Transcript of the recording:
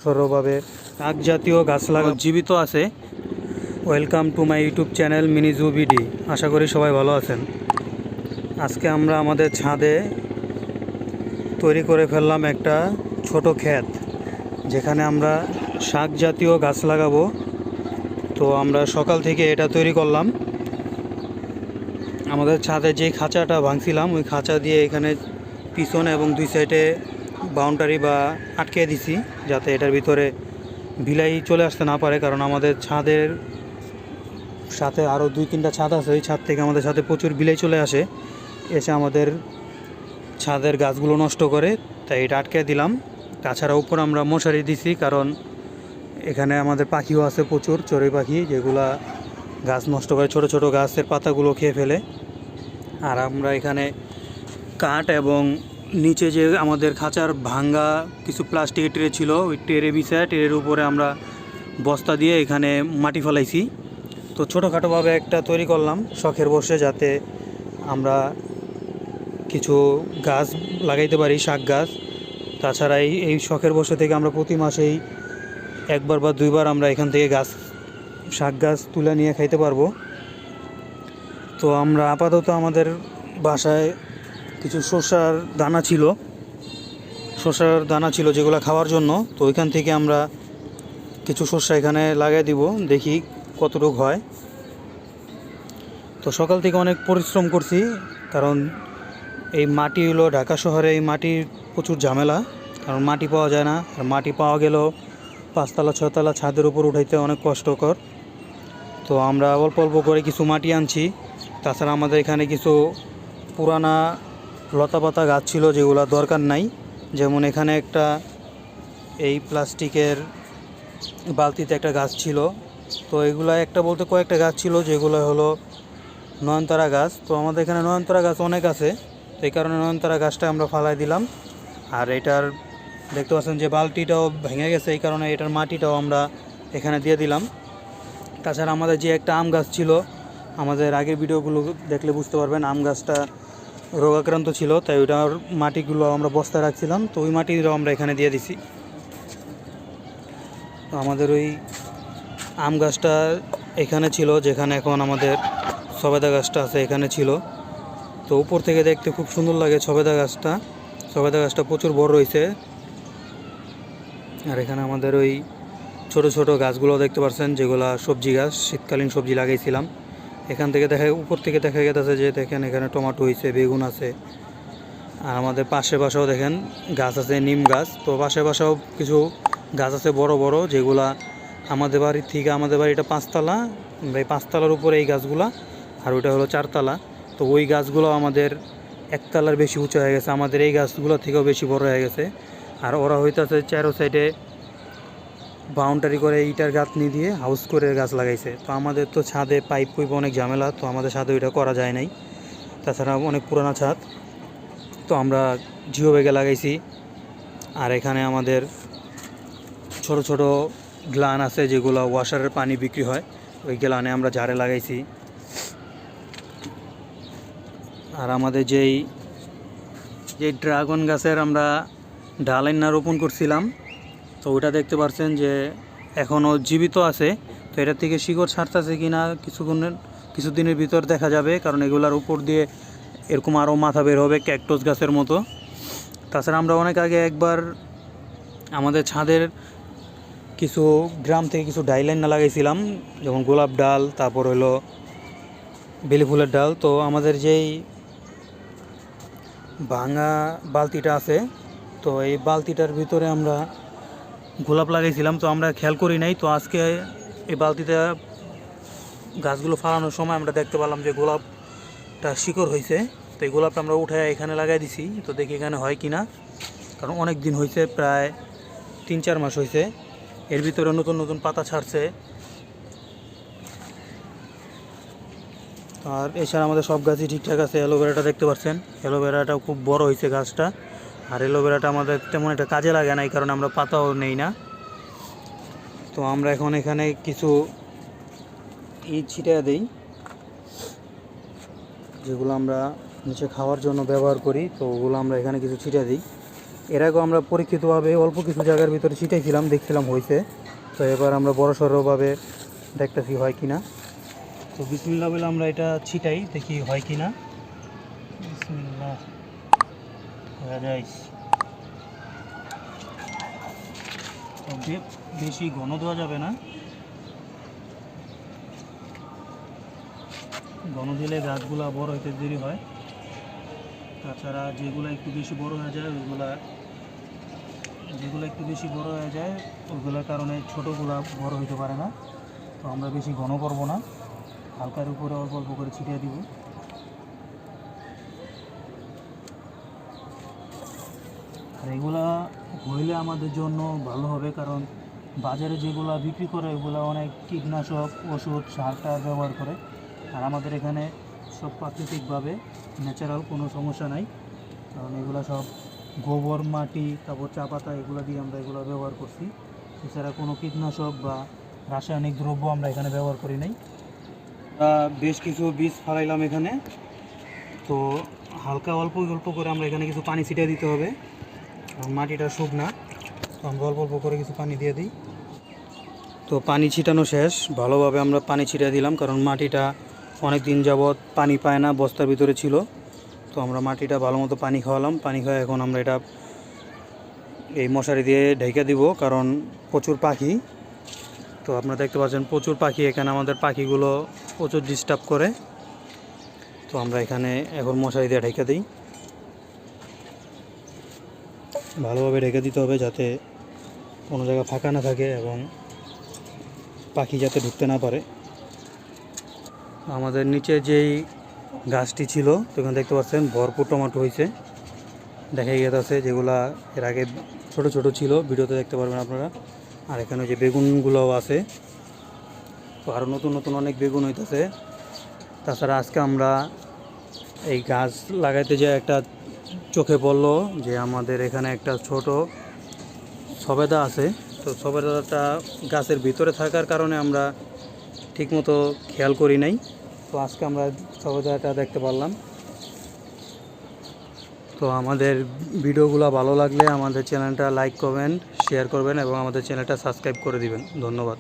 বড়সড়ভাবে শাক জাতীয় গাছ লাগা জীবিত আছে। Welcome to my YouTube channel mini zoo BD. আশা করি সবাই ভালো আছেন। আজকে আমরা আমাদের ছাদে তৈরি করে ফেললাম একটা ছোট ক্ষেত, যেখানে আমরা শাক জাতীয় গাছ লাগাবো। তো আমরা সকাল থেকে এটা তৈরি করলাম। আমাদের ছাদে যে খাঁচাটা ভাঙছিলাম ওই খাঁচা দিয়ে এখানে পিছনে এবং দুই সাইডে বাউন্ডারি বা আটকে দিছি, যাতে এটার ভিতরে বিলাই চলে আসতে না পারে। কারণ আমাদের ছাদের সাথে আরও 2-3টা ছাদ আছে, ওই ছাদ থেকে আমাদের সাথে প্রচুর বিলাই চলে আসে, এসে আমাদের ছাদের গাছগুলো নষ্ট করে। তাই এটা আটকে দিলাম। তাছাড়া উপর আমরা মশারি দিছি, কারণ এখানে আমাদের পাখিও আছে প্রচুর, চড়ুই পাখি, যেগুলা গাছ নষ্ট করে, ছোট ছোট গাছের পাতাগুলো খেয়ে ফেলে। আর আমরা এখানে কাঠ এবং নিচে যে আমাদের খাঁচার ভাঙ্গা কিছু প্লাস্টিকের ট্রে ছিল, ওই ট্রে বিছায় ট্রের উপরে আমরা বস্তা দিয়ে এখানে মাটি ফেলাইছি। তো ছোটোখাটোভাবে একটা তৈরি করলাম শখের বসে, যাতে আমরা কিছু গাছ লাগাইতে পারি, শাক গাছ। তাছাড়া এই শখের বসে থেকে আমরা প্রতি মাসেই একবার বা দুইবার আমরা এখান থেকে শাক গাছ তুলে নিয়ে খাইতে পারবো। তো আমরা আপাতত আমাদের বাসায় কিছু শসার দানা ছিল যেগুলো খাওয়ার জন্য। তো ওইখান থেকে আমরা কিছু শসা এখানে লাগাই দিব, দেখি কতটুকু হয়। তো সকাল থেকে অনেক পরিশ্রম করছি, কারণ এই মাটি হলো ঢাকা শহরে, এই মাটির প্রচুর ঝামেলা, কারণ মাটি পাওয়া যায় না। আর মাটি পাওয়া গেলেও 5তলা 6তলা ছাদের উপর উঠাইতে অনেক কষ্টকর। তো আমরা অল্প অল্প করে কিছু মাটি আনছি। তাছাড়া আমাদের এখানে কিছু পুরানা লতাপাতা গাছ ছিল যেগুলো দরকার নাই, যেমন এখানে একটা এই প্লাস্টিকের বালতিতে একটা গাছ ছিল। তো এগুলা একটা বলতে কয়েকটা গাছ ছিল, যেগুলো হলো নয়নতারা গাছ। তো আমাদের এখানে নয়নতারা গাছ অনেক আছে, তো এই কারণে নয়নতারা গাছটা আমরা ফালাই দিলাম। আর এটার দেখতে পাচ্ছেন যে বালতিটাও ভেঙে গেছে, এই কারণে এটার মাটিটাও আমরা এখানে দিয়ে দিলাম। তাছাড়া আমাদের যে একটা আম গাছ ছিল, আমাদের আগের ভিডিওগুলো দেখলে বুঝতে পারবেন, আম গাছটা রোগাক্রান্ত ছিল, তাই ওইটার মাটিগুলো আমরা বস্তায় রাখছিলাম। তো ওই মাটিগুলো আমরা এখানে দিয়ে দিছি। তো আমাদের ওই আম গাছটা এখানে ছিল, যেখানে এখন আমাদের সবেদা গাছটা আছে এখানে ছিল। তো উপর থেকে দেখতে খুব সুন্দর লাগে সবেদা গাছটা প্রচুর বড় হয়েছে। আর এখানে আমাদের ওই ছোট ছোট গাছগুলো দেখতে পাচ্ছেন, যেগুলা সবজি গাছ, শীতকালীন সবজি লাগাইছিলাম। এখান থেকে উপর থেকে দেখা গেছে যে দেখেন এখানে টমেটো হয়েছে, বেগুন আছে। আর আমাদের পাশেও দেখেন গাছ আছে, নিম গাছ। তো পাশেও কিছু গাছ আছে বড় বড়, যেগুলা আমাদের বাড়িটা 5তলা, এই 5তলার উপরে এই গাছগুলা, আর ওইটা হলো 4তলা। তো ওই গাছগুলো আমাদের 1তলার বেশি উঁচু হয়ে গেছে, আমাদের এই গাছগুলো থেকেও বেশি বড় হয়ে গেছে। আর ওরা হইতেছে চারো সাইডে বাউন্ডারি করে ইটার গাঁথনি দিয়ে হাউস করে গাছ লাগাইছে। তো আমাদের তো ছাদে পাইপ অনেক ঝামেলা, তো আমাদের ছাদে ওইটা করা যায় নাই। তাছাড়া অনেক পুরানা ছাদ, তো আমরা জিও ব্যাগে লাগাইছি। আর এখানে আমাদের ছোট ছোট গ্লান আছে, যেগুলো ওয়াশারের পানি বিক্রি হয়, ওই গ্লানে আমরা ঝাড়ে লাগাইছি। আর আমাদের যেই ড্রাগন গাছের আমরা ডালাইনা রোপণ করছিলাম, তো ওটা দেখতে পাচ্ছেন যে এখনও জীবিত আছে। তো এটা থেকে শিকড় ছাড়তেছে কিনা কিছুদিনের ভিতর দেখা যাবে, কারণ এগুলার উপর দিয়ে এরকম আরও মাথা বের হবে ক্যাকটাস গাছের মতো। তাছাড়া আমরা অনেক আগে একবার আমাদের ছাদের কিছু গ্রাম থেকে কিছু ডাইলাইনা লাগাইছিলাম, যেমন গোলাপ ডাল, তারপর হলো বেলি ফুলের ডাল। তো আমাদের যেই ভাঙা বালতিটা আছে, তো এই বালতিটার ভিতরে আমরা গোলাপ লাগাইছিলাম, তো আমরা খেয়াল করি নাই। তো আজকে এই বালতিতে গাছগুলো ফালানোর সময় আমরা দেখতে পেলাম যে গোলাপটা শিকড় হয়েছে। তো এই গোলাপটা আমরা উঠে এখানে লাগাই দিছি। তো দেখি এখানে হয় কি না, কারণ অনেক দিন হয়েছে, প্রায় 3-4 মাস হয়েছে। এর ভিতরে নতুন নতুন পাতা ছাড়ছে। আর এছাড়া আমাদের সব গাছই ঠিকঠাক আছে। অ্যালোভেরাটা দেখতে পাচ্ছেন, অ্যালোভেরাটাও খুব বড় হয়েছে গাছটা। আর অ্যালোভেরাটা আমাদের তেমন একটা কাজে লাগে না, এই কারণে আমরা পাতাও নেই না। তো আমরা এখন এখানে কিছু ছিটিয়ে দিই, যেগুলো আমরা নিচে খাওয়ার জন্য ব্যবহার করি। তো ওগুলো আমরা এখানে কিছু ছিটিয়ে দিই। এর আগেও আমরা পরীক্ষিতভাবে অল্প কিছু জায়গার ভিতরে ছিটাইছিলাম, দেখছিলাম হয়েছে। তো এবার আমরা বড়সড়ভাবে দেখতেছি হয় কিনা। তো বিসমিল্লাহ বলে আমরা এটা ছিটাই, দেখি হয় কিনা। বিসমিল্লাহ, হয়ে যায়। তবে বেশি ঘন দেওয়া যাবে না, ঘন দিলে গাছগুলা বড় হইতে দেরি হয়। তাছাড়া যেগুলো একটু বেশি বড় হয়ে যায় ওইগুলোর কারণে ছোটোগুলা বড় হইতে পারে না। তো আমরা বেশি ঘন করব না, হালকার উপরে অল্প অল্প করে ছিটিয়ে দিব। আর এগুলা হইলে আমাদের জন্য ভালো হবে, কারণ বাজারে যেগুলো বিক্রি করে ওগুলো অনেক কীটনাশক ওষুধ সার টার ব্যবহার করে। আর আমাদের এখানে সব প্রাকৃতিকভাবে ন্যাচারাল, কোনো সমস্যা নাই। কারণ এগুলো সব গোবর, মাটি, তারপর চা পাতা, এগুলো দিয়ে আমরা এগুলো ব্যবহার করছি। এছাড়া কোনো কীটনাশক বা রাসায়নিক দ্রব্য আমরা এখানে ব্যবহার করি নাই। বেশ কিছু বীজ ফালাইলাম এখানে। তো হালকা অল্প অল্প করে আমরা এখানে কিছু পানি ছিটিয়ে দিতে হবে, কারণ মাটিটা শুকনা। তো আমরা অল্প অল্প করে কিছু পানি দিয়ে দিই। তো পানি ছিটানো শেষ, ভালোভাবে আমরা পানি ছিটিয়ে দিলাম, কারণ মাটিটা অনেক দিন যাবৎ পানি পায় না, বস্তার ভিতরে ছিল। তো আমরা মাটিটা ভালো মতো পানি খাওয়ালাম, পানি খাওয়া এখন আমরা এটা এই মশারি দিয়ে ঢেকে দিব, কারণ প্রচুর পাখি। তো আপনারা দেখতে পাচ্ছেন প্রচুর পাখি এখানে, আমাদের পাখিগুলো প্রচুর ডিস্টার্ব করে। তো আমরা এখানে এখন মশারি দিয়ে ঢেকে দিই, ভালোভাবে ঢেকে দিতে হবে যাতে কোনো জায়গা ফাঁকা না থাকে এবং পাখি যাতে ঢুকতে না পারে। আমাদের নিচে যেই গাছটি ছিল, সেখানে দেখতে পাচ্ছেন ভরপুর টমেটো হয়েছে, দেখা গেছে যেগুলা এর আগে ছোট ছোট ছিল, ভিডিওতে দেখতে পারবেন আপনারা। আর এখানে যে বেগুনগুলোও আছে, তো আরও নতুন নতুন অনেক বেগুন হইতেছে। তাছাড়া আজকে আমরা এই গাছ লাগাইতে যে একটা চোখে পড়লো যে আমাদের এখানে একটা ছোট সবেদা আছে। তো সবেদাটা গাছের ভিতরে থাকার কারণে আমরা ঠিকমতো খেয়াল করি নাই। তো আজকে আমরা সবেদাটা দেখতে পারলাম। তো আমাদের ভিডিওগুলো ভালো লাগলে আমাদের চ্যানেলটা লাইক করবেন, শেয়ার করবেন এবং আমাদের চ্যানেলটা সাবস্ক্রাইব করে দিবেন। ধন্যবাদ।